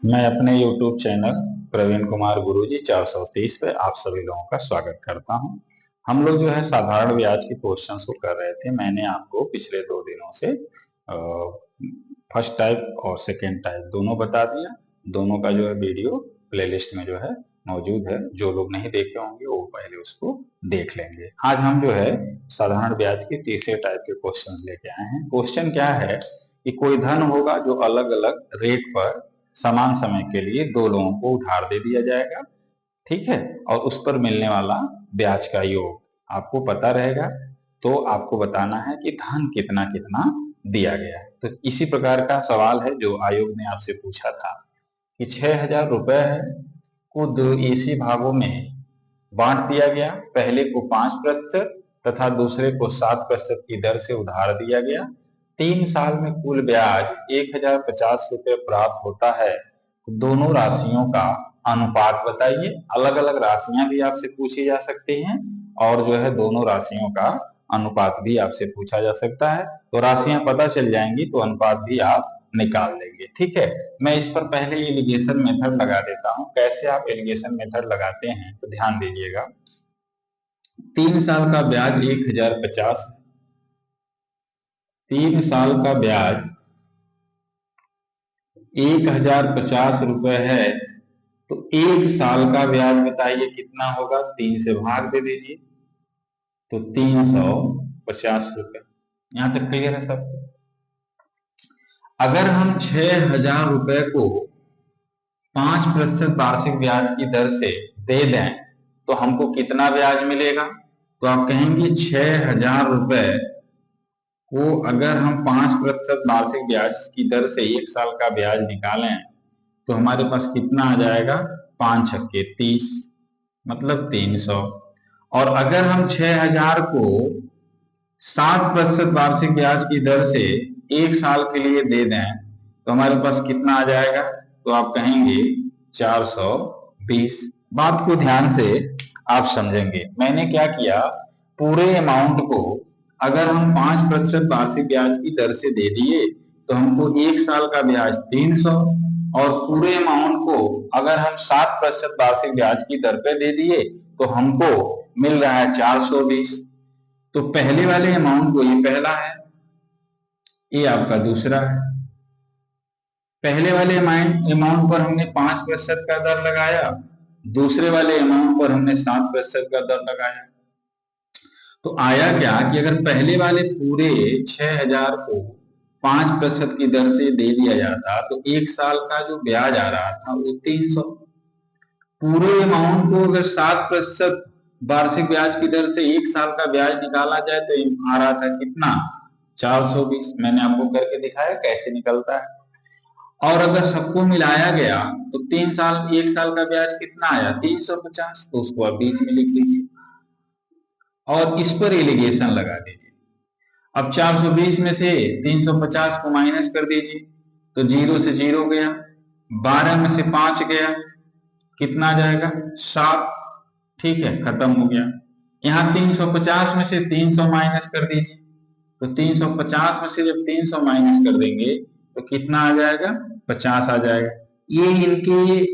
मैं अपने YouTube channel Praveen Kumar गुरुजी 430 पे आप सभी लोगों का स्वागत करता हूं। हम लोग जो है साधारण ब्याज के क्वेश्चंस को कर रहे थे। मैंने आपको पिछले 2 दिनों से फर्स्ट टाइप और सेकेंड टाइप दोनों बता दिया। दोनों का जो है वीडियो प्लेलिस्ट में जो है मौजूद है। जो लोग नहीं देखे होंगे वो पहले उसको देख लेंगे। आज हम जो है साधारण ब्याज के तीसरे टाइप के क्वेश्चन लेके आए हैं। क्वेश्चन क्या है कि कोई धन होगा जो अलग अलग रेट पर समान समय के लिए दो लोगों को उधार दे दिया जाएगा, ठीक है, और उस पर मिलने वाला ब्याज का योग आपको पता रहेगा। तो आपको बताना है कि धन कितना कितना दिया गया है। तो इसी प्रकार का सवाल है जो आयोग ने आपसे पूछा था कि 6,000 रुपए है को दो इसी भागों में बांट दिया गया। पहले को 5% तथा दूसरे को 7% की दर से उधार दिया गया। 3 साल में कुल ब्याज 1,050 रुपए प्राप्त होता है। दोनों राशियों का अनुपात बताइए। अलग अलग राशियां भी आपसे पूछी जा सकती हैं और जो है दोनों राशियों का अनुपात भी आपसे पूछा जा सकता है। तो राशियां पता चल जाएंगी तो अनुपात भी आप निकाल लेंगे, ठीक है। मैं इस पर पहले एलिगेशन मेथड लगा देता हूं। कैसे आप एलिगेशन मेथड लगाते हैं तो ध्यान दीजिएगा। 3 साल का ब्याज 1,050, 3 साल का ब्याज 1,050 रुपए है। तो 1 साल का ब्याज बताइए कितना होगा। 3 से भाग दे दीजिए तो 350 रुपए। यहां तक क्लियर है सबको। अगर हम 6,000 रुपए को 5% वार्षिक ब्याज की दर से दे दें तो हमको कितना ब्याज मिलेगा। तो आप कहेंगे 6,000 रुपए को अगर हम 5% वार्षिक ब्याज की दर से 1 साल का ब्याज निकालें तो हमारे पास कितना आ जाएगा। 5 छक्के 30 मतलब 300। और अगर हम 6,000 को 7% वार्षिक ब्याज की दर से 1 साल के लिए दे दें तो हमारे पास कितना आ जाएगा। तो आप कहेंगे 420। बात को ध्यान से आप समझेंगे। मैंने क्या किया, पूरे अमाउंट को अगर हम 5% वार्षिक ब्याज की दर से दे दिए तो हमको 1 साल का ब्याज 300, और पूरे अमाउंट को अगर हम 7% वार्षिक ब्याज की दर पे दे दिए तो हमको मिल रहा है 420। तो पहले वाले अमाउंट को ये पहला है, ये आपका दूसरा है। पहले वाले अमाउंट पर हमने 5% का दर लगाया, दूसरे वाले अमाउंट पर हमने 7% का दर लगाया। तो आया क्या कि अगर पहले वाले पूरे 6,000 को 5% की दर से दे दिया जाता तो 1 साल का जो ब्याज आ रहा था वो 300। पूरे अमाउंट को अगर 7% वार्षिक ब्याज की दर से 1 साल का ब्याज निकाला जाए तो आ रहा था कितना, 420। मैंने आपको करके दिखाया कैसे निकलता है। और अगर सबको मिलाया गया तो 3 साल 1 साल का ब्याज कितना आया, 350। तो उसको आप बीच में लिख लीजिए और इस पर एलिगेशन लगा दीजिए। अब 420 में से 350 को माइनस कर दीजिए तो 0 से 0 गया, 12 में से 5 गया, कितना आ जाएगा 7, ठीक है, खत्म हो गया। यहाँ 350 में से 300 माइनस कर दीजिए तो 350 में से जब 300 माइनस कर देंगे तो कितना आ जाएगा, 50 आ जाएगा। ये इनके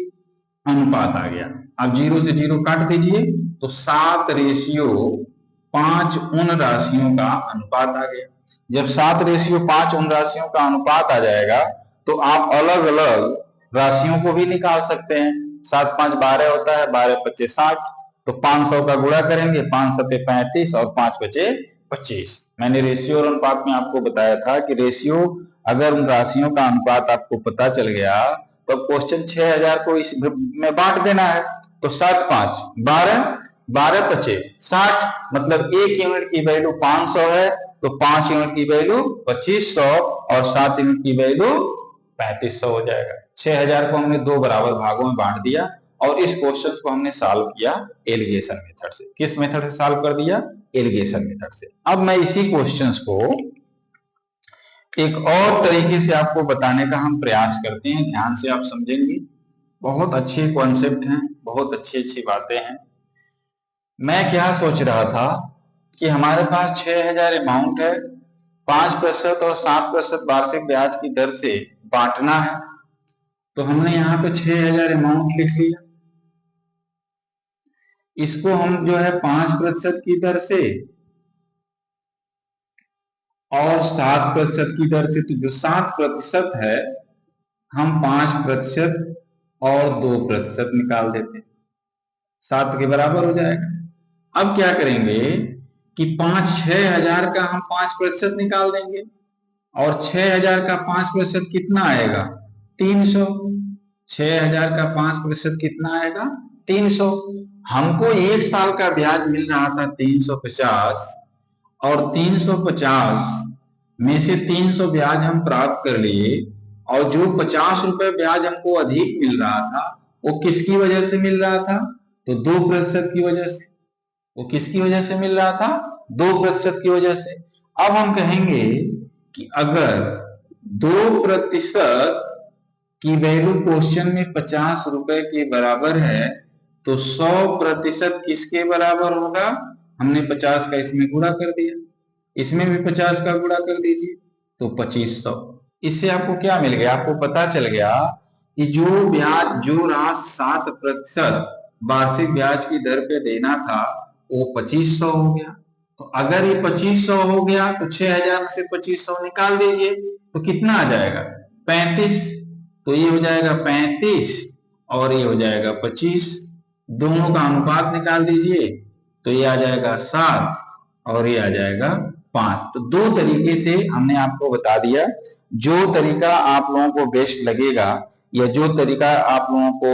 अनुपात आ गया। अब 0 से 0 काट दीजिए तो 7:5 उन राशियों का अनुपात आ गया। जब 7:5 उन राशियों का अनुपात आ जाएगा तो आप अलग अलग राशियों को भी निकाल सकते हैं। 7 5 12 होता है, 12 25 60। तो 500 का गुणा करेंगे, 5 7 35 और 5 बचे 25। मैंने रेशियो और अनुपात में आपको बताया था कि रेशियो अगर उन राशियों का अनुपात आपको पता चल गया तो क्वेश्चन 6,000 को इस में बांट देना है। तो 7 5 12, 12 25 60, मतलब 1 यूनिट की वैल्यू 500 है तो 5 यूनिट की वैल्यू 2500 और 7 यूनिट की वैल्यू 3500 हो जाएगा। 6,000 को हमने 2 बराबर भागों में बांट दिया और इस क्वेश्चन को हमने सॉल्व किया एलिगेशन मेथड से। किस मेथड से सॉल्व कर दिया, एलिगेशन मेथड से। अब मैं इसी क्वेश्चंस को एक और तरीके से आपको बताने का हम प्रयास करते हैं। ध्यान से आप समझेंगे। बहुत अच्छे कॉन्सेप्ट हैं, बहुत अच्छी अच्छी बातें हैं। मैं क्या सोच रहा था कि हमारे पास 6,000 अमाउंट है, 5% और 7% वार्षिक ब्याज की दर से बांटना है। तो हमने यहाँ पे 6,000 अमाउंट लिख लिया। इसको हम जो है 5% की दर से और 7% की दर से, तो जो 7% है हम 5% और 2% निकाल देते, 7 के बराबर हो जाएगा। अब क्या करेंगे कि 6,000 का हम 5% निकाल देंगे और 6,000 का 5% कितना आएगा? 300। 6,000 का 5% कितना आएगा? 300। हमको एक साल का ब्याज मिल रहा था 350, और 350 में से 300 ब्याज हम प्राप्त कर लिए, और जो 50 रुपए ब्याज हमको अधिक मिल रहा था वो किसकी वजह से मिल रहा था? तो 2% की वजह से। वो किसकी वजह से मिल रहा था? 2% की वजह से। अब हम कहेंगे कि अगर 2% की वैल्यू क्वेश्चन में 50 रुपए के बराबर है, तो 100% किसके बराबर होगा? हमने 50 का इसमें गुणा कर दिया, इसमें भी 50 का गुणा कर दीजिए, तो 2500। इससे आपको क्या मिल गया? आपको पता चल गया कि जो ब्याज, जो राशि 7% वार्षिक ब्याज की दर पे देना था वो 2500 हो गया। तो अगर ये 2500 हो गया तो 6,000 से 2500 निकाल दीजिए, तो कितना आ जाएगा? 35। तो ये हो जाएगा 35 और ये हो जाएगा 25, दोनों का अनुपात निकाल दीजिए, तो ये आ जाएगा 7 और ये आ जाएगा 5। तो दो तरीके से हमने आपको बता दिया। जो तरीका आप लोगों को बेस्ट लगेगा या जो तरीका आप लोगों को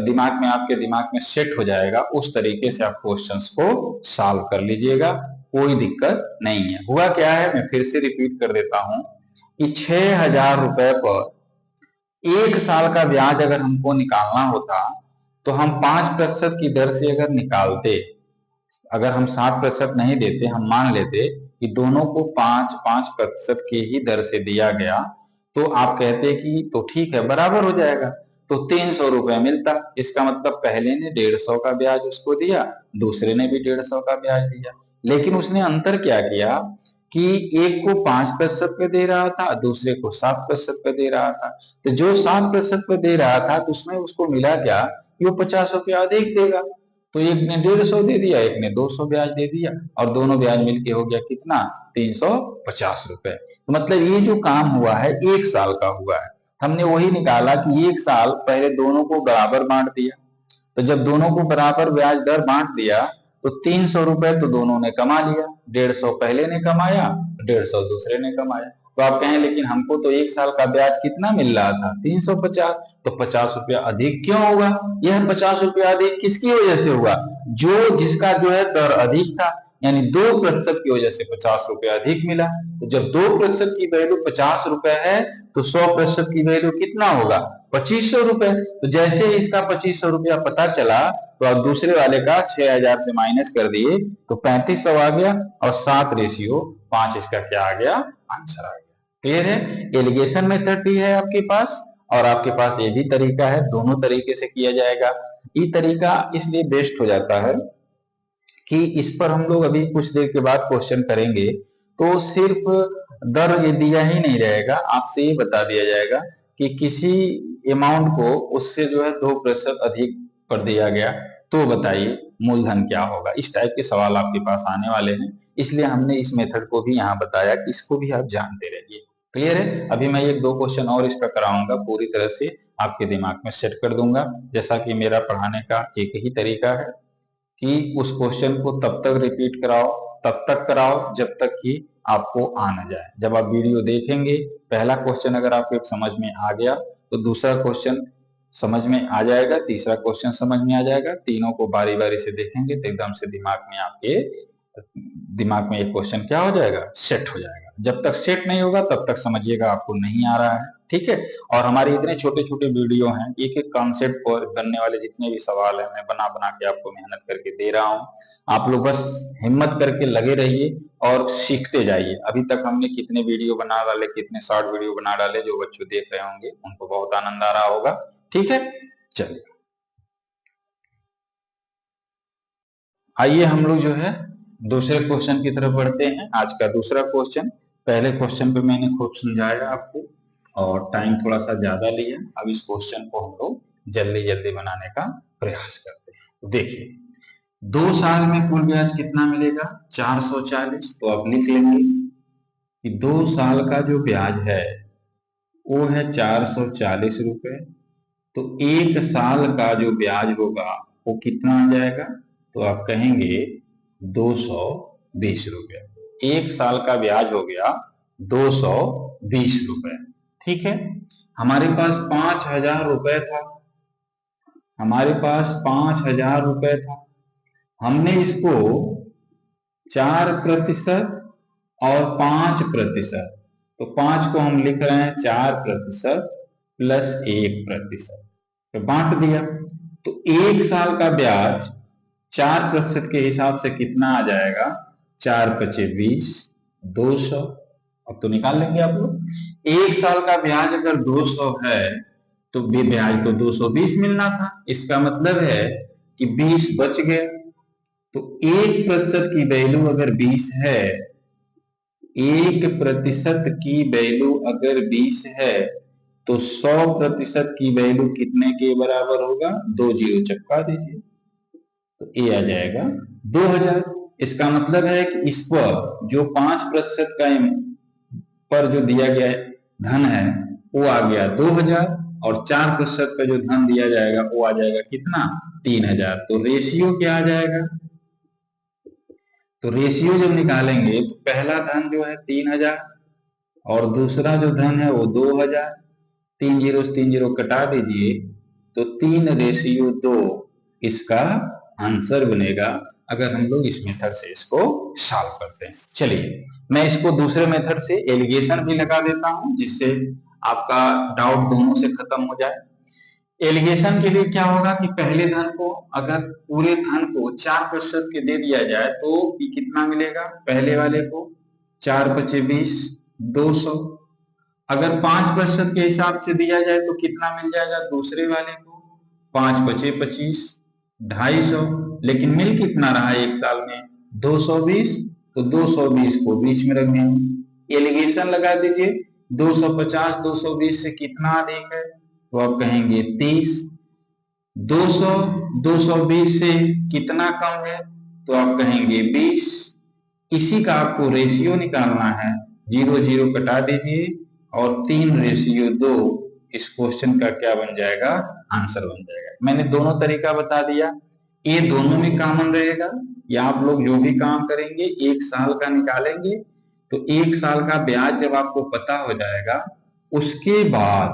दिमाग में, आपके दिमाग में सेट हो जाएगा, उस तरीके से आप क्वेश्चंस को सॉल्व कर लीजिएगा, कोई दिक्कत नहीं है। हुआ क्या है, मैं फिर से रिपीट कर देता हूं कि 6,000 रुपए पर एक साल का ब्याज अगर हमको निकालना होता तो हम 5% की दर से अगर निकालते, अगर हम 7% नहीं देते, हम मान लेते कि दोनों को 5-5% की ही दर से दिया गया, तो आप कहते कि तो ठीक है, बराबर हो जाएगा, तो 300 रुपए मिलता। इसका मतलब पहले ने 150 का ब्याज उसको दिया, दूसरे ने भी 150 का ब्याज दिया। लेकिन उसने अंतर क्या किया कि एक को 5% पे दे रहा था, दूसरे को 7% पे दे रहा था। तो जो 7% पे दे रहा था तो उसमें उसको मिला क्या कि वो 50 रुपया अधिक देगा। तो एक ने 150 दे दिया, एक ने 200 ब्याज दे दिया, और दोनों ब्याज मिलके हो गया कितना? 350 रुपए। तो मतलब ये जो काम हुआ है एक साल का हुआ है। हमने वही निकाला कि एक साल पहले दोनों को बराबर बांट दिया, तो जब दोनों को बराबर ब्याज दर बांट दिया तो 300 रुपए तो दोनों ने कमा लिया, 150 पहले ने कमाया, 150 दूसरे ने कमाया। तो आप कहें लेकिन हमको तो एक साल का ब्याज कितना मिल रहा था? 350, तो 50 रुपया अधिक क्यों होगा? यह 50 रुपया अधिक किसकी वजह से हुआ? जो जिसका जो है दर अधिक था, यानी 2% की वजह से 50 रुपया अधिक मिला। तो जब 2% की वैल्यू 50 रुपए है तो 100% की वैल्यू कितना होगा? 2500 रुपए। तो जैसे ही इसका 2500 रुपया पता चला तो आप दूसरे वाले का 6,000 से माइनस कर दिए तो 3500 आ गया, और 7:5 इसका क्या आ गया? आंसर आ गया। क्लियर है? एलिगेशन मेथड भी है आपके पास और आपके पास ये भी तरीका है, दोनों तरीके से किया जाएगा। ये तरीका इसलिए बेस्ट हो जाता है कि इस पर हम लोग अभी कुछ देर के बाद क्वेश्चन करेंगे, तो सिर्फ दर ये दिया ही नहीं रहेगा, आपसे ये बता दिया जाएगा कि किसी अमाउंट को उससे जो है 2% अधिक कर दिया गया, तो बताइए मूलधन क्या होगा। इस टाइप के सवाल आपके पास आने वाले हैं, इसलिए हमने इस मेथड को भी यहाँ बताया कि इसको भी आप जानते रहिए। क्लियर है? अभी मैं एक दो क्वेश्चन और इस पर कराऊंगा, पूरी तरह से आपके दिमाग में सेट कर दूंगा। जैसा कि मेरा पढ़ाने का एक ही तरीका है कि उस क्वेश्चन को तब तक रिपीट कराओ, तब तक कराओ जब तक कि आपको आ न जाए। जब आप वीडियो देखेंगे, पहला क्वेश्चन अगर आपको समझ में आ गया तो दूसरा क्वेश्चन समझ में आ जाएगा, तीसरा क्वेश्चन समझ में आ जाएगा। तीनों को बारी बारी से देखेंगे तो एकदम से दिमाग में आपके दिमाग में एक क्वेश्चन क्या हो जाएगा? सेट हो जाएगा। जब तक सेट नहीं होगा तब तक समझिएगा आपको नहीं आ रहा है। ठीक है? और हमारे इतने छोटे छोटे वीडियो हैं, एक एक कॉन्सेप्ट पर बनने वाले जितने भी सवाल हैं मैं बना बना के आपको मेहनत करके दे रहा हूँ। आप लोग बस हिम्मत करके लगे रहिए और सीखते जाइए। अभी तक हमने कितने वीडियो बना डाले, कितने शॉर्ट वीडियो बना डाले, जो बच्चे देख रहे होंगे उनको बहुत आनंद आ रहा होगा। ठीक है, चलिए आइए हम लोग जो है दूसरे क्वेश्चन की तरफ बढ़ते हैं। आज का दूसरा क्वेश्चन, पहले क्वेश्चन पे मैंने खूब समझाया आपको और टाइम थोड़ा सा ज्यादा लिया। अब इस क्वेश्चन को हम लोग जल्दी जल्दी बनाने का प्रयास करते हैं। तो देखिए 2 साल में कुल ब्याज कितना मिलेगा 440। तो आप लिख लेंगे कि 2 साल का जो ब्याज है वो है 440 रुपए। तो 1 साल का जो ब्याज होगा वो कितना आ जाएगा, तो आप कहेंगे 220 रुपए। 1 साल का ब्याज हो गया 220 रुपए। ठीक है, हमारे पास 5,000 रुपए था, हमारे पास 5,000 रुपए था। हमने इसको 4% और 5%, तो 5 को हम लिख रहे हैं 4% प्लस 1%, तो बांट दिया। तो 1 साल का ब्याज 4% के हिसाब से कितना आ जाएगा, 4×5 = 200। अब तो निकाल लेंगे आप लोग। 1 साल का ब्याज अगर 200 है तो ब्याज तो 220 मिलना था। इसका मतलब है कि 20 बच गया। तो 1% की वैल्यू अगर 20 है, 1% की वैल्यू अगर 20 है तो 100% की वैल्यू कितने के बराबर होगा, 2 जीरो चपका दीजिए तो ये आ जाएगा 2000। इसका मतलब है कि इस पर जो 5% का पर जो दिया गया धन है वो आ गया 2000, और 4% का जो धन दिया जाएगा वो आ जाएगा कितना, 3000। तो रेशियो क्या आ जाएगा, तो रेशियो जब निकालेंगे तो पहला धन जो है 3000 और दूसरा जो धन है वो 2000। 3 जीरो से 3 जीरो कटा दीजिए तो 3:2 इसका आंसर बनेगा, अगर हम लोग इस मेथड से इसको सॉल्व करते हैं। चलिए मैं इसको दूसरे मेथड से एलिगेशन भी लगा देता हूं, जिससे आपका डाउट दोनों से खत्म हो जाए। एलिगेशन के लिए क्या होगा कि पहले धन को अगर पूरे धन को 4% के दे दिया जाए तो ये कितना मिलेगा, पहले वाले को 4×5 = 200। अगर 5% के हिसाब से दिया जाए तो कितना मिल जाएगा दूसरे वाले को, 5×5 = 250। लेकिन मिल कितना रहा एक साल में, 220। तो 220 को बीच में रख देंगे, एलिगेशन लगा दीजिए। 250 220 से कितना अधिक है, तो आप कहेंगे 30। 200 220 से कितना कम है, तो आप कहेंगे 20। इसी का आपको रेशियो निकालना है, 0 0 कटा दीजिए और 3:2 इस क्वेश्चन का क्या बन जाएगा, आंसर बन जाएगा। मैंने दोनों तरीका बता दिया, ये दोनों में कॉमन रहेगा। या आप लोग जो भी काम करेंगे 1 साल का निकालेंगे तो 1 साल का ब्याज जब आपको पता हो जाएगा, उसके बाद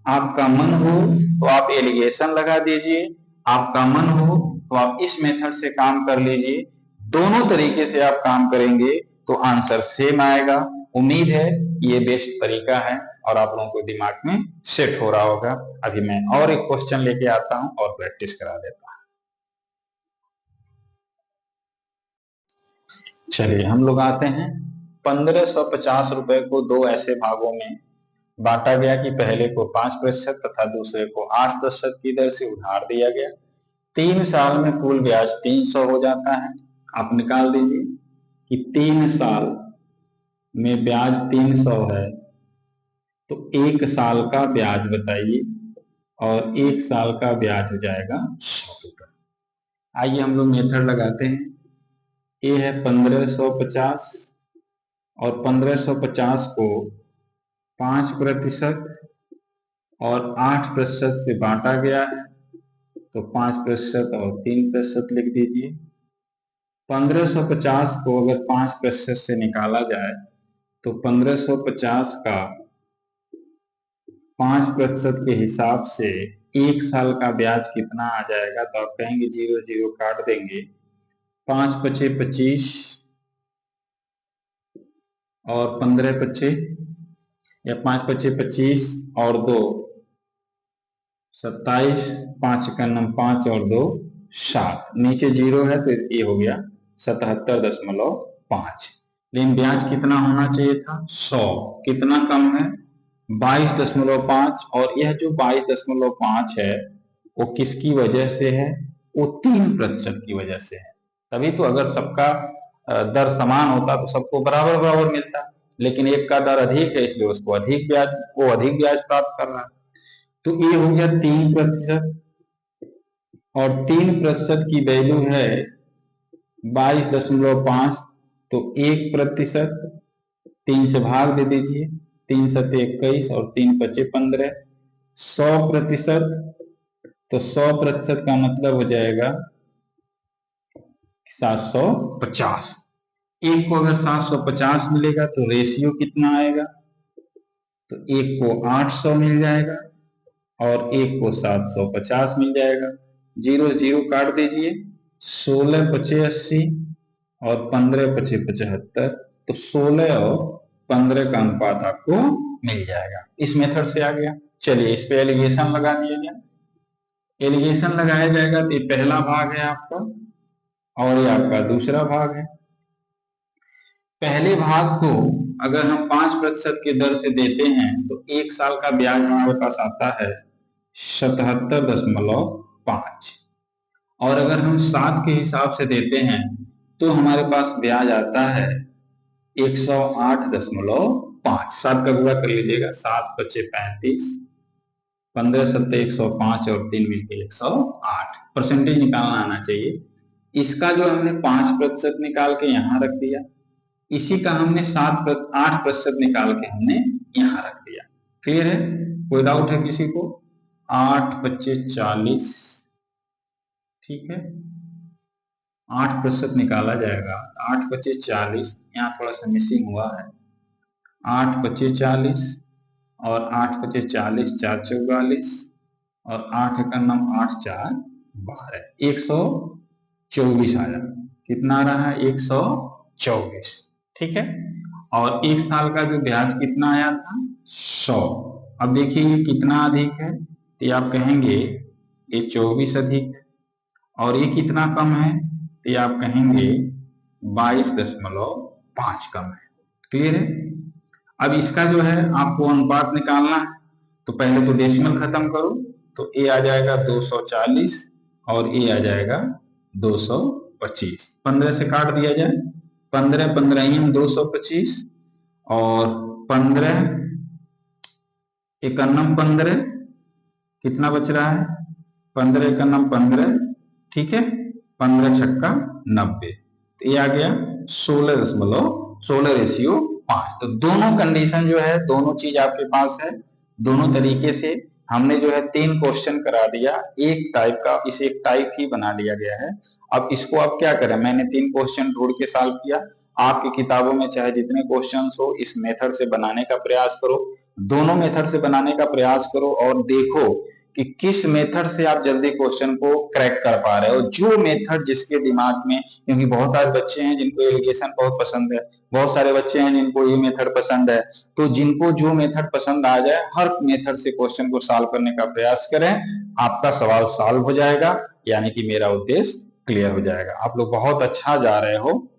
आपका मन हो तो आप एलिगेशन लगा दीजिए, आपका मन हो तो आप इस मेथड से काम कर लीजिए। दोनों तरीके से आप काम करेंगे तो आंसर सेम आएगा। उम्मीद है ये बेस्ट तरीका है और आप लोगों को दिमाग में सेट हो रहा होगा। अभी मैं और एक क्वेश्चन लेके आता हूं और प्रैक्टिस करा देता हूं। चलिए हम लोग आते हैं, 1550 रुपए को 2 ऐसे भागों में बांटा गया कि पहले को 5% तथा दूसरे को 8% की दर से उधार दिया गया। 3 साल में कुल ब्याज 300 हो जाता है। आप निकाल दीजिए कि 3 साल में ब्याज 300 है तो 1 साल का ब्याज बताइए, और 1 साल का ब्याज हो जाएगा 100 रुपए। आइए हम लोग मेथड लगाते हैं। ये है 1550 और 1550 को 5% और 8% से बांटा गया है, तो 5% और 3% लिख दीजिए। 1550 को अगर 5% से निकाला जाए तो 1550 का 5% के हिसाब से 1 साल का ब्याज कितना आ जाएगा, तो आप कहेंगे 0 0 काट देंगे, 5×5 = 25 और 15×5 या 5×5 = 25 और 2 27, 5 × 9 5 और 2 7, नीचे 0 है तो ये हो गया 77.5। लेकिन ब्याज कितना होना चाहिए था, 100। कितना कम है, 22.5। और यह जो 22.5 है वो किसकी वजह से है, वो 3% की वजह से है। तभी तो अगर सबका दर समान होता तो सबको बराबर बराबर मिलता। लेकिन एक का दर अधिक है इसलिए उसको अधिक ब्याज प्राप्त कर रहा है। तो ये हो गया 3%, और 3% की वैल्यू है 22.5, तो 1%, 3 से भाग दे दीजिए, 3 सत्ते 21 और 3 पचे 15। 100%, तो 100% का मतलब हो जाएगा 750। एक को अगर 750 मिलेगा तो रेशियो कितना आएगा, तो एक को 800 मिल जाएगा और एक को 750 मिल जाएगा। 0 0 काट दीजिए, 16 पचे 80 और 15 पचे 75, तो 16 और 15 का अनुपात आपको मिल जाएगा। इस मेथड से आ गया। चलिए इस पे एलिगेशन लगा दिया गया। एलिगेशन लगाया जाएगा तो ये पहला भाग है आपका और ये आपका दूसरा भाग है। पहले भाग को अगर हम 5% के दर से देते हैं तो 1 साल का ब्याज हमारे पास आता है 77.5, और अगर हम 7 के हिसाब से देते हैं तो हमारे पास ब्याज आता है 108.5। 7 का गुणा कर लीजिएगा, 7 पचे 35, 15 सत्ते 105 और 3 मिलके 108। परसेंटेज निकालना आना चाहिए। इसका जो हमने 5% निकाल के यहाँ रख दिया, इसी का हमने 8% निकाल के हमने यहाँ रख दिया। क्लियर है? कोई डाउट है किसी को? 8 पच्चे 40, ठीक है, 8% निकाला जाएगा। 8 पच्चे 40, यहाँ थोड़ा सा मिसिंग हुआ है। 8 पच्चे 40 और 8 पच्चे 40, 4 44 और 8 का नाम 8 4 12, 124 आया। कितना आ रहा है? 124, ठीक है। और 1 साल का जो ब्याज कितना आया था? 100। अब देखिए ये कितना अधिक है, तो आप कहेंगे ये 24 अधिक है, और ये कितना कम है, तो आप कहेंगे 22.5 कम है। क्लियर है? अब इसका जो है आपको अनुपात निकालना है, तो पहले तो डेसिमल खत्म करो, तो ए आ जाएगा 240 और ए आ जाएगा 225। 15 से काट दिया जाए, 15 15 225 और 15 एकन्नम 15, कितना बच रहा है? 15 एकन्नम 15, ठीक है, 15 छक्का 90, तो ये आ गया 16.16:5। तो दोनों कंडीशन जो है, दोनों चीज आपके पास है। दोनों तरीके से हमने जो है 3 क्वेश्चन करा दिया। एक टाइप का, इसे एक टाइप ही बना लिया गया है। अब इसको आप क्या करें, मैंने 3 क्वेश्चन ढूंढ के सॉल्व किया। आपकी किताबों में चाहे जितने क्वेश्चन हो, इस मेथड से बनाने का प्रयास करो। दोनों मेथड से बनाने का प्रयास करो और देखो कि किस मेथड से आप जल्दी क्वेश्चन को क्रैक कर पा रहे हो। जो मेथड जिसके दिमाग में, क्योंकि बहुत सारे बच्चे हैं जिनको एलिगेशन बहुत पसंद है, बहुत सारे बच्चे हैं जिनको ये मेथड पसंद है, तो जिनको जो मेथड पसंद आ जाए, हर मेथड से क्वेश्चन को सॉल्व करने का प्रयास करें। आपका सवाल सॉल्व हो जाएगा, यानी कि मेरा उद्देश्य क्लियर हो जाएगा। आप लोग बहुत अच्छा जा रहे हो।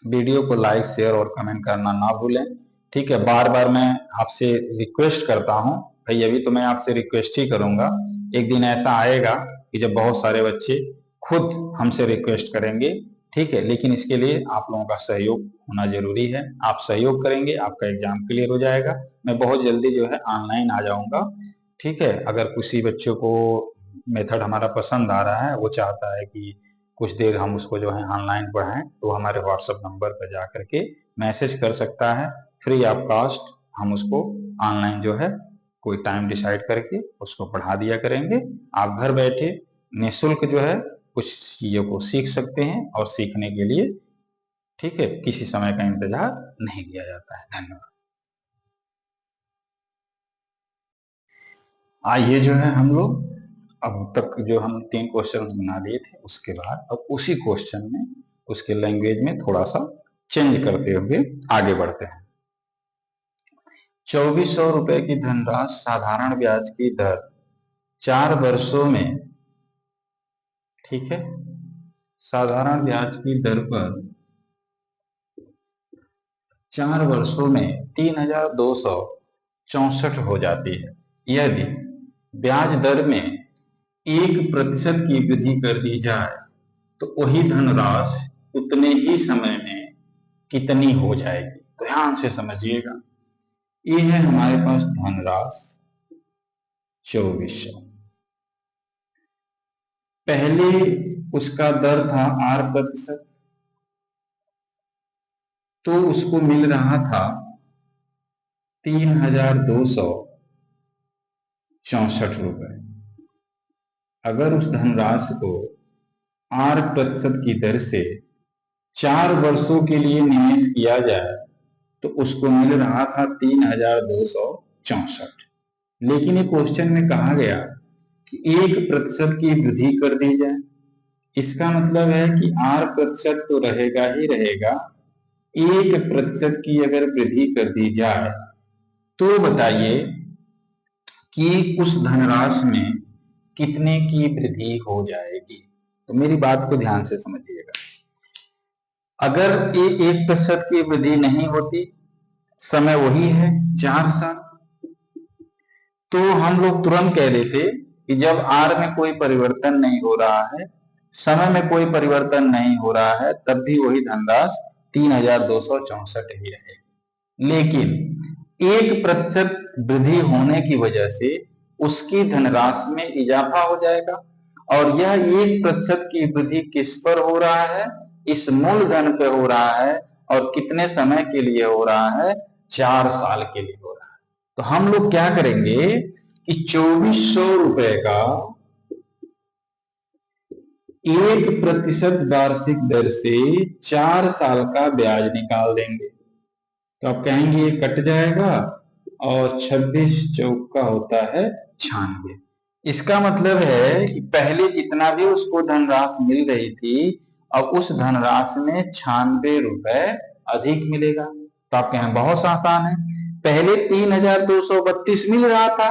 वीडियो को लाइक, शेयर और कमेंट करना ना भूलें, ठीक है। बार बार मैं आपसे रिक्वेस्ट करता हूं भाई, अभी तो मैं आपसे रिक्वेस्ट ही करूंगा। एक दिन ऐसा आएगा कि जब बहुत सारे बच्चे खुद हमसे रिक्वेस्ट करेंगे, ठीक है। लेकिन इसके लिए आप लोगों का सहयोग होना जरूरी है। आप सहयोग करेंगे, आपका एग्जाम क्लियर हो जाएगा। मैं बहुत जल्दी जो है ऑनलाइन आ जाऊंगा, ठीक है। अगर किसी बच्चों को मेथड हमारा पसंद आ रहा है, वो चाहता है कि कुछ देर हम उसको जो है ऑनलाइन पढ़ाएं, तो हमारे व्हाट्सएप नंबर पर जा करके मैसेज कर सकता है। फ्री ऑफ कॉस्ट हम उसको ऑनलाइन जो है कोई टाइम डिसाइड करके उसको पढ़ा दिया करेंगे। आप घर बैठे निःशुल्क जो है कुछ चीजों को सीख सकते हैं, और सीखने के लिए, ठीक है, किसी समय का इंतजार नहीं किया जाता है। धन्यवाद। आइए जो है हम लोग अब तक जो हम 3 क्वेश्चन बना लिए थे, उसके बाद अब उसी क्वेश्चन में उसके लैंग्वेज में थोड़ा सा चेंज करते हुए आगे बढ़ते हैं। 2400 रुपए की धनराशि साधारण ब्याज की दर 4 वर्षों में, ठीक है, साधारण ब्याज की दर पर 4 वर्षों में 3264 हो जाती है। यदि ब्याज दर में 1% की वृद्धि कर दी जाए तो वही धनराशि उतने ही समय में कितनी हो जाएगी? ध्यान से समझिएगा। ये है हमारे पास धनराशि 2400। पहले उसका दर था 8%, तो उसको मिल रहा था 3264 रुपए। अगर उस धनराशि को 8% की दर से 4 वर्षों के लिए निवेश किया जाए तो उसको मिल रहा था 3264। लेकिन ये क्वेश्चन में कहा गया कि 1% की वृद्धि कर दी जाए। इसका मतलब है कि 8% तो रहेगा ही रहेगा, 1% की अगर वृद्धि कर दी जाए तो बताइए कि उस धनराशि में कितने की वृद्धि हो जाएगी। तो मेरी बात को ध्यान से समझिएगा। अगर ये 1% की वृद्धि नहीं होती, समय वही है 4 साल, तो हम लोग तुरंत कह देते कि जब आर में कोई परिवर्तन नहीं हो रहा है, समय में कोई परिवर्तन नहीं हो रहा है, तब भी वही धनराशि 3264 ही रहेगी। लेकिन 1% वृद्धि होने की वजह से उसकी धनराशि में इजाफा हो जाएगा, और यह 1% की वृद्धि किस पर हो रहा है? इस मूलधन पे हो रहा है, और कितने समय के लिए हो रहा है? 4 साल के लिए हो रहा है। तो हम लोग क्या करेंगे कि 2400 रुपए का 1% वार्षिक दर से 4 साल का ब्याज निकाल देंगे। तो आप कहेंगे ये कट जाएगा, और 26 चौका होता है 96। इसका मतलब है कि पहले जितना भी उसको धनराशि मिल रही थी, अब उस धनराशि में 96 रुपए अधिक मिलेगा। तो आप कहें बहुत आसान है, पहले 3232 मिल रहा था,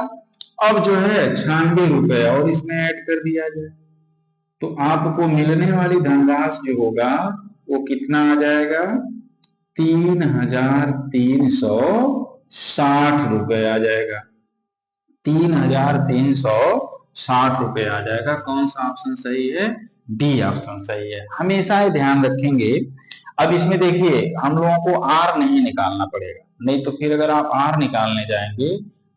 अब जो है 96 रुपए और इसमें ऐड कर दिया जाए, तो आपको मिलने वाली धनराशि जो होगा वो कितना आ जाएगा? 3360 रुपए आ जाएगा। 3360 रुपए आ जाएगा। कौन सा ऑप्शन सही है? डी ऑप्शन सही है। हमेशा ये ध्यान रखेंगे। अब इसमें देखिए, हम लोगों को आर नहीं निकालना पड़ेगा, नहीं तो फिर अगर आप आर निकालने जाएंगे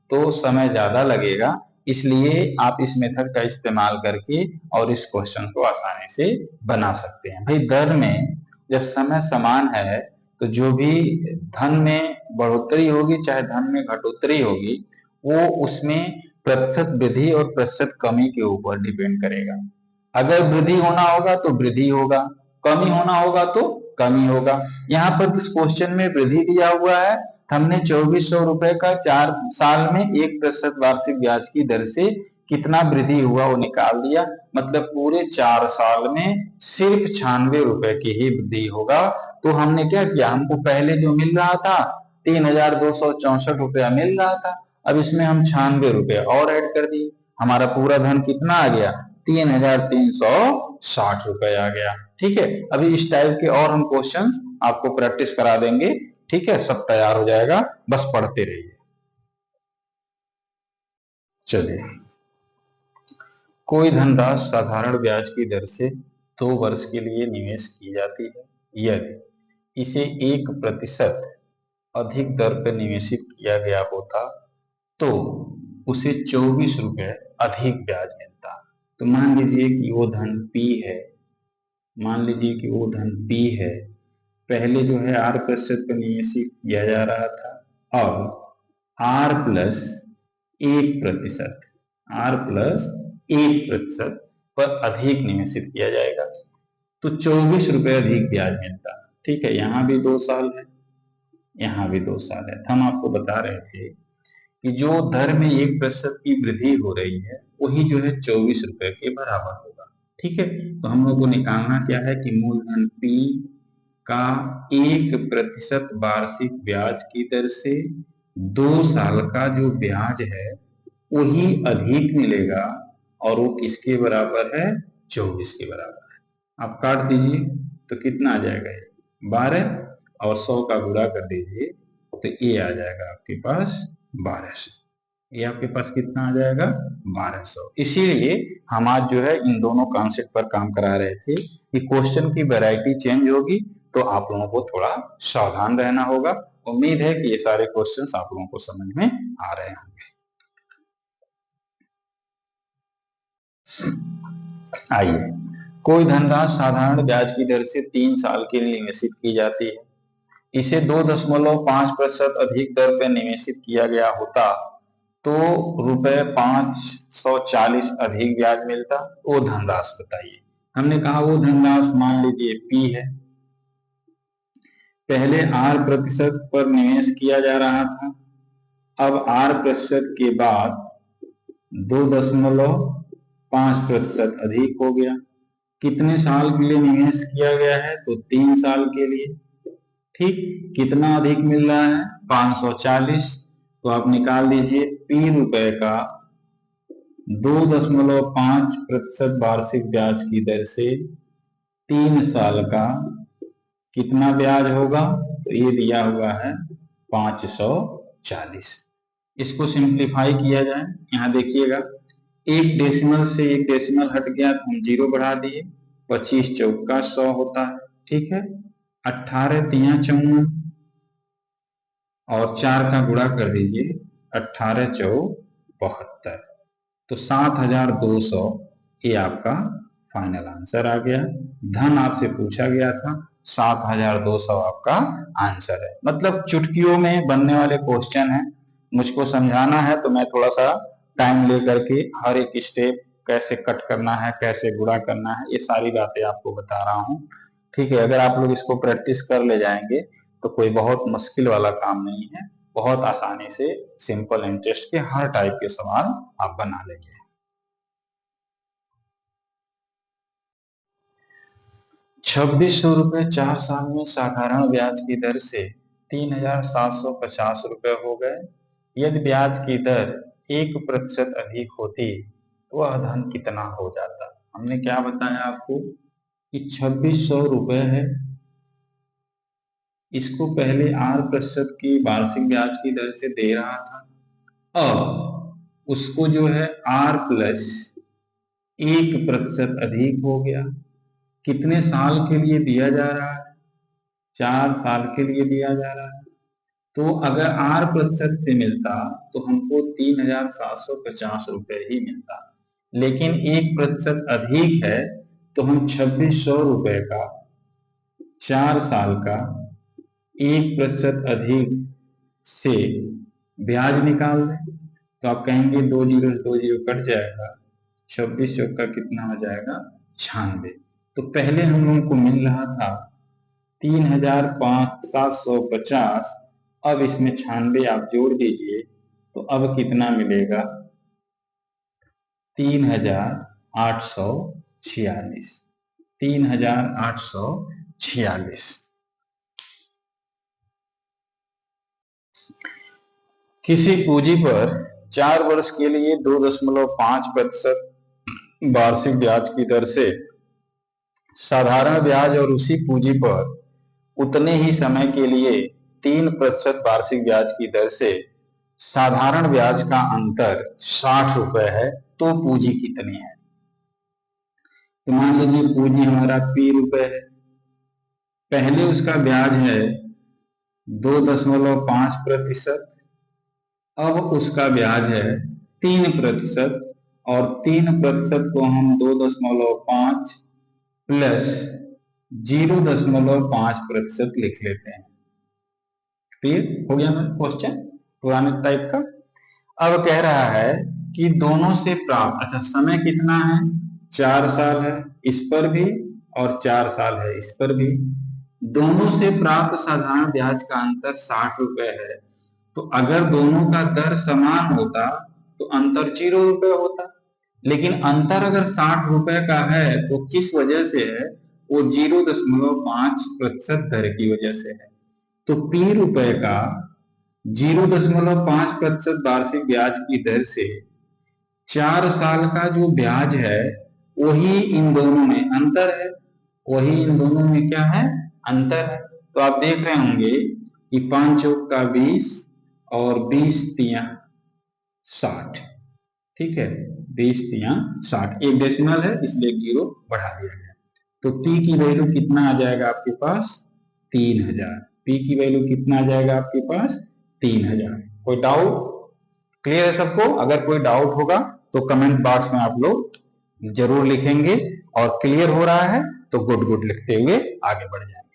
तो समय ज्यादा लगेगा। इसलिए आप इस मेथड का इस्तेमाल करके और इस क्वेश्चन को आसानी से बना सकते हैं। भाई, दर में जब समय समान है तो जो भी धन में बढ़ोतरी होगी चाहे धन में घटोतरी होगी, वो उसमें प्रतिशत वृद्धि और प्रतिशत कमी के ऊपर डिपेंड करेगा। अगर वृद्धि होना होगा तो वृद्धि होगा, कमी होना होगा तो कमी होगा। यहाँ पर इस क्वेश्चन में वृद्धि दिया हुआ है, हमने 2400 रुपए का 4 साल में 1% वार्षिक ब्याज की दर से कितना वृद्धि हुआ वो निकाल दिया। मतलब पूरे 4 साल में सिर्फ 96 रुपए की ही वृद्धि होगा। तो हमने क्या किया, हमको पहले जो मिल रहा था 3264 रुपया मिल रहा था, अब इसमें हम 96 रुपए और ऐड कर दिए, हमारा पूरा धन कितना आ गया? 3360 रुपए आ गया। ठीक है, अभी इस टाइप के और हम क्वेश्चंस आपको प्रैक्टिस करा देंगे। ठीक है, सब तैयार हो जाएगा, बस पढ़ते रहिए। चलिए, कोई धनराशि साधारण ब्याज की दर से 2 वर्ष के लिए निवेश की जाती है। यदि इसे 1% अधिक दर पर निवेशित किया गया होता तो उसे 24 रुपए अधिक ब्याज मिलता। तो मान लीजिए कि वो धन P है, मान लीजिए कि वो धन P है, पहले जो है 8% पर निवेशित किया जा रहा था, अब R+1%, R+1% पर अधिक निवेशित किया जाएगा तो 24 रुपए अधिक ब्याज मिलता। ठीक है, यहाँ भी 2 साल है, यहाँ भी 2 साल है। हम आपको बता रहे थे कि जो दर में 1% की वृद्धि हो रही है वही जो है 24 रुपए के बराबर होगा। ठीक है, तो हम लोग को निकालना क्या है कि मूलधन P का 1% वार्षिक ब्याज की दर से 2 साल का जो ब्याज है वही अधिक मिलेगा, और वो किसके बराबर है? 24 के बराबर है। आप काट दीजिए तो कितना आ जाएगा? 12, और 100 का गुणा कर दीजिए तो ये आ जाएगा आपके पास 1200। ये आपके पास कितना आ जाएगा? 1200। इसीलिए हम आज जो है इन दोनों कॉन्सेप्ट पर काम करा रहे थे कि क्वेश्चन की वैरायटी चेंज होगी तो आप लोगों को थोड़ा सावधान रहना होगा उम्मीद है कि ये सारे क्वेश्चंस आप लोगों को समझ में आ रहे होंगे। आइए, कोई धनराशि साधारण ब्याज की दर से 3 साल के लिए निवेशित की जाती है। इसे 2.5% अधिक दर पर निवेशित किया गया होता तो ₹540 अधिक ब्याज मिलता। वो धनराशि बताइए। हमने कहा वो धनराशि मान लीजिए P है। पहले R% पर निवेश किया जा रहा था, अब R% के बाद 2.5% अधिक हो गया। कितने साल के लिए निवेश किया गया है? तो 3 साल के लिए। ठीक, कितना अधिक मिल रहा है? 540। तो आप निकाल दीजिए P रुपए का 2.5% वार्षिक ब्याज की दर से 3 साल का कितना ब्याज होगा? तो ये दिया हुआ है 540। इसको सिंप्लीफाई किया जाए, यहाँ देखिएगा एक डेसिमल से एक डेसिमल हट गया तो हम 0 बढ़ा दिए, 25 चौका 100 होता है। ठीक है, 18 तिया 54 और 4 का गुणा कर दीजिए, 18 चौ 72। तो 7200 ये आपका फाइनल आंसर आ गया। धन आपसे पूछा गया था, 7200 आपका आंसर है। मतलब चुटकियों में बनने वाले क्वेश्चन है। मुझको समझाना है तो मैं थोड़ा सा टाइम लेकर के हर एक स्टेप कैसे कट करना है, कैसे गुणा करना है, ये सारी बातें आपको बता रहा हूँ। ठीक है, अगर आप लोग इसको प्रैक्टिस कर ले जाएंगे तो कोई बहुत मुश्किल वाला काम नहीं है। बहुत आसानी से सिंपल इंटरेस्ट के हर टाइप के सवाल आप बना लेंगे। 2600 रुपए 4 साल में साधारण ब्याज की दर से 3750 रुपए हो गए। यदि ब्याज की दर 1% अधिक होती तो वह धन कितना हो जाता? हमने क्या बताया आपको कि 2600 रुपए है, इसको पहले R% की वार्षिक ब्याज की दर से दे रहा था, अब उसको जो है R+1% अधिक हो गया। कितने साल के लिए दिया जा रहा है? 4 साल के लिए दिया जा रहा है। तो अगर R% से मिलता तो हमको 3750 रुपए ही मिलता, लेकिन 1% अधिक है तो हम 2600 रुपए का 4 साल का 1% अधिक से ब्याज निकाल दें। तो आप कहेंगे 2 जीरो 2 जीरो कट जाएगा, 26 चौका कितना हो जाएगा? 96। तो पहले हम लोगों को मिल रहा था 3750, अब इसमें 96 आप जोड़ दीजिए तो अब कितना मिलेगा? 3846। 3846। किसी पूंजी पर 4 वर्ष के लिए 2.5% वार्षिक ब्याज की दर से साधारण ब्याज और उसी पूंजी पर उतने ही समय के लिए 3% वार्षिक ब्याज की दर से साधारण ब्याज का अंतर 60 रुपए है, तो पूंजी कितनी है? तो मान लीजिए पूंजी हमारा P रुपए है, पहले उसका ब्याज है 2.5%, अब उसका ब्याज है 3%, और 3% को हम 2.5 प्लस 0.5% लिख लेते हैं। क्लियर हो गया मेरा क्वेश्चन पुराने टाइप का। अब कह रहा है कि दोनों से प्राप्त, अच्छा समय कितना है? 4 साल है इस पर भी और 4 साल है इस पर भी। दोनों से प्राप्त साधारण ब्याज का अंतर 60 रुपए है, तो अगर दोनों का दर समान होता तो अंतर 0 रुपए होता। लेकिन अंतर अगर 60 रुपए का है तो किस वजह से है? वो 0.5% दर की वजह से है। तो P रुपए का 0.5% वार्षिक ब्याज की दर से 4 साल का जो ब्याज है वही इन दोनों में अंतर है, वही इन दोनों में क्या है? अंतर है। तो आप देख रहे होंगे कि 5 चौक का 20 और 20 तिया 60। ठीक है, 20 तिया 60, एक डेसिमल है इसलिए 0 बढ़ा दिया गया। तो P की वैल्यू कितना आ जाएगा आपके पास? 3000। पी की वैल्यू कितना आ जाएगा आपके पास 3000। कोई डाउट? क्लियर है सबको? अगर कोई डाउट होगा तो कमेंट बॉक्स में आप लोग जरूर लिखेंगे, और क्लियर हो रहा है तो गुड गुड लिखते हुए आगे बढ़ जाएंगे।